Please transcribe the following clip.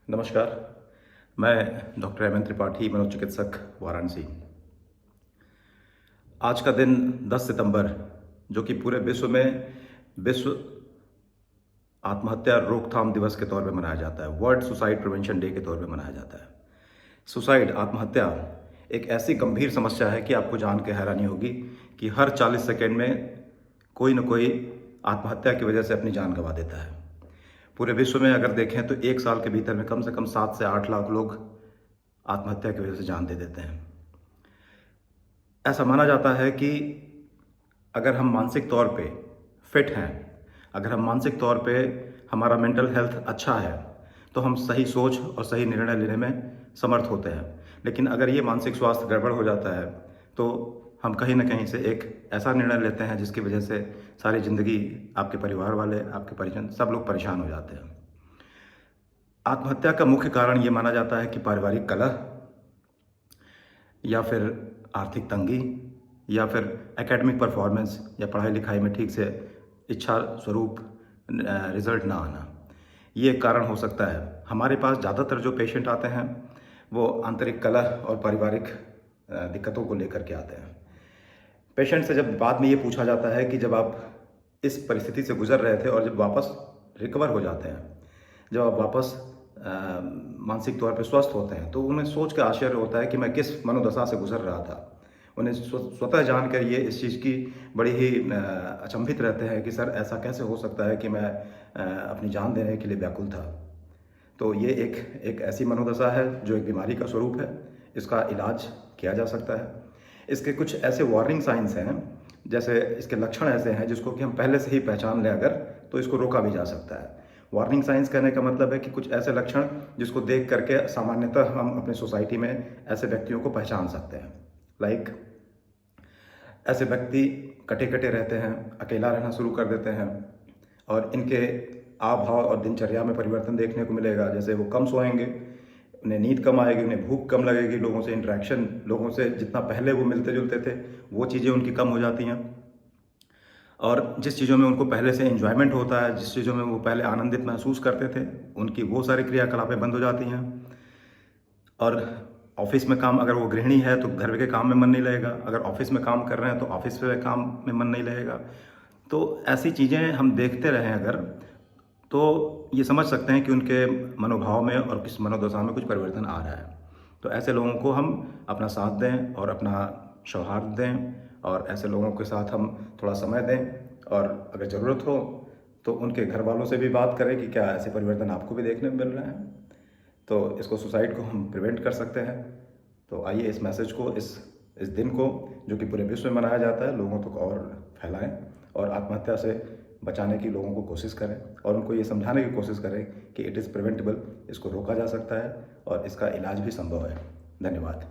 नमस्कार। मैं डॉक्टर हेमंत त्रिपाठी, मनोचिकित्सक, वाराणसी। आज का दिन 10 सितंबर, जो कि पूरे विश्व में विश्व आत्महत्या रोकथाम दिवस के तौर पे मनाया जाता है, वर्ल्ड सुसाइड प्रिवेंशन डे के तौर पे मनाया जाता है। सुसाइड, आत्महत्या एक ऐसी गंभीर समस्या है कि आपको जान के हैरानी होगी कि हर 40 सेकंड में कोई न कोई आत्महत्या की वजह से अपनी जान गंवा देता है। पूरे विश्व में अगर देखें तो 1 साल के भीतर में कम से कम 7 से 8 लाख लोग आत्महत्या की वजह से जान दे देते हैं। ऐसा माना जाता है कि अगर हम मानसिक तौर पे फिट हैं, अगर हम मानसिक तौर पे हमारा मेंटल हेल्थ अच्छा है, तो हम सही सोच और सही निर्णय लेने में समर्थ होते हैं। लेकिन अगर ये मानसिक स्वास्थ्य गड़बड़ हो जाता है, तो हम कहीं न कहीं से एक ऐसा निर्णय लेते हैं जिसकी वजह से सारी ज़िंदगी आपके परिवार वाले, आपके परिजन, सब लोग परेशान हो जाते हैं। आत्महत्या का मुख्य कारण ये माना जाता है कि पारिवारिक कलह या फिर आर्थिक तंगी या फिर एकेडमिक परफॉर्मेंस या पढ़ाई लिखाई में ठीक से इच्छा स्वरूप रिजल्ट ना आना, ये एक कारण हो सकता है। हमारे पास ज़्यादातर जो पेशेंट आते हैं वो आंतरिक कलह और पारिवारिक दिक्कतों को लेकर के आते हैं। पेशेंट से जब बाद में ये पूछा जाता है कि जब आप इस परिस्थिति से गुजर रहे थे और जब वापस रिकवर हो जाते हैं, जब आप वापस मानसिक तौर पे स्वस्थ होते हैं, तो उन्हें सोच के आश्चर्य होता है कि मैं किस मनोदशा से गुजर रहा था। उन्हें स्वतः जानकर ये इस चीज़ की बड़ी ही अचंभित रहते हैं कि सर ऐसा कैसे हो सकता है कि मैं अपनी जान देने के लिए व्याकुल था। तो ये एक ऐसी मनोदशा है जो एक बीमारी का स्वरूप है। इसका इलाज किया जा सकता है। इसके कुछ ऐसे वार्निंग साइंस हैं, जैसे इसके लक्षण ऐसे हैं जिसको कि हम पहले से ही पहचान लें अगर, तो इसको रोका भी जा सकता है। वार्निंग साइंस कहने का मतलब है कि कुछ ऐसे लक्षण जिसको देख करके सामान्यतः हम अपनी सोसाइटी में ऐसे व्यक्तियों को पहचान सकते हैं। लाइक ऐसे व्यक्ति कटे-कटे रहते हैं, अकेला रहना शुरू कर देते हैं और इनके हाव भाव और दिनचर्या में परिवर्तन देखने को मिलेगा। जैसे वो कम सोएंगे, उन्हें नींद कम आएगी, उन्हें भूख कम लगेगी, लोगों से इंटरेक्शन, लोगों से जितना पहले वो मिलते-जुलते थे, वो चीज़ें उनकी कम हो जाती हैं। और जिस चीज़ों में उनको पहले से एन्जॉयमेंट होता है, जिस चीज़ों में वो पहले आनंदित महसूस करते थे, उनकी वो सारी क्रियाकलापें बंद हो जाती हैं। और ऑफ़िस में काम, अगर वो गृहिणी है तो घर के काम में मन नहीं लगेगा, अगर ऑफ़िस में काम कर रहे हैं तो ऑफ़िस के काम में मन नहीं लगेगा। तो ऐसी चीज़ें हम देखते रहें अगर, तो ये समझ सकते हैं कि उनके मनोभाव में और किस मनोदशा में कुछ परिवर्तन आ रहा है। तो ऐसे लोगों को हम अपना साथ दें और अपना सौहार्द दें और ऐसे लोगों के साथ हम थोड़ा समय दें और अगर ज़रूरत हो तो उनके घर वालों से भी बात करें कि क्या ऐसे परिवर्तन आपको भी देखने को मिल रहे हैं। तो इसको, सुसाइड को हम प्रिवेंट कर सकते हैं। तो आइए इस मैसेज को, इस दिन को, जो कि पूरे विश्व में मनाया जाता है, लोगों तक और फैलाएं और आत्महत्या से बचाने की लोगों को कोशिश करें और उनको ये समझाने की कोशिश करें कि इट इज़ प्रिवेंटेबल, इसको रोका जा सकता है और इसका इलाज भी संभव है। धन्यवाद।